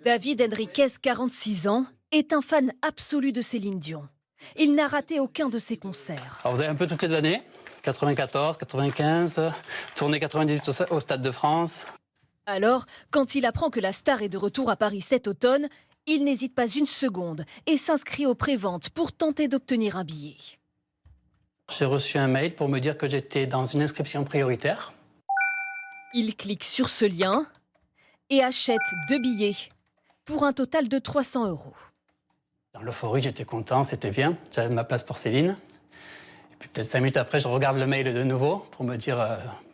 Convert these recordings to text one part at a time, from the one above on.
David Henriquez, 46 ans, est un fan absolu de Céline Dion. Il n'a raté aucun de ses concerts. Alors vous avez un peu toutes les années, 94, 95, tournée 98 au Stade de France. Alors, quand il apprend que la star est de retour à Paris cet automne, il n'hésite pas une seconde et s'inscrit aux préventes pour tenter d'obtenir un billet. J'ai reçu un mail pour me dire que j'étais dans une inscription prioritaire. Il clique sur ce lien et achète 2 billets pour un total de 300 €. Dans l'euphorie, j'étais content, c'était bien. J'avais ma place pour Céline. Et puis peut-être 5 minutes après, je regarde le mail de nouveau pour me dire,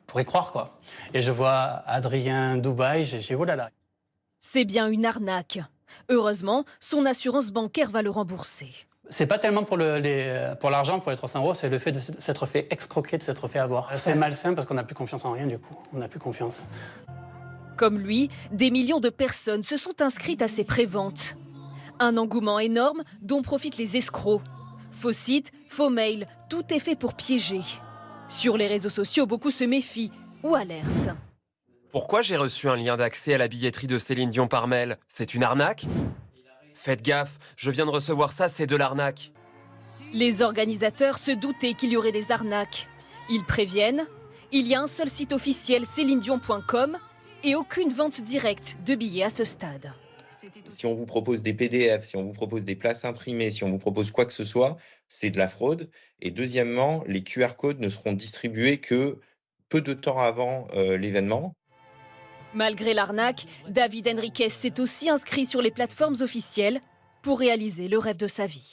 pour y croire quoi. Et je vois Adrien Dubaï, j'ai dit oh là là. C'est bien une arnaque. Heureusement, son assurance bancaire va le rembourser. C'est pas tellement pour l'argent, pour les 300 €, c'est le fait de s'être fait escroquer, de s'être fait avoir. C'est malsain parce qu'on n'a plus confiance en rien du coup. On n'a plus confiance. Comme lui, des millions de personnes se sont inscrites à ces préventes. Un engouement énorme dont profitent les escrocs. Faux sites, faux mails, tout est fait pour piéger. Sur les réseaux sociaux, beaucoup se méfient ou alertent. Pourquoi j'ai reçu un lien d'accès à la billetterie de Céline Dion par mail? C'est une arnaque? Faites gaffe, je viens de recevoir ça, c'est de l'arnaque. Les organisateurs se doutaient qu'il y aurait des arnaques. Ils préviennent, il y a un seul site officiel, célinedion.com, et aucune vente directe de billets à ce stade. Si on vous propose des PDF, si on vous propose des places imprimées, si on vous propose quoi que ce soit, c'est de la fraude. Et deuxièmement, les QR codes ne seront distribués que peu de temps avant l'événement. Malgré l'arnaque, David Henriquez s'est aussi inscrit sur les plateformes officielles pour réaliser le rêve de sa vie.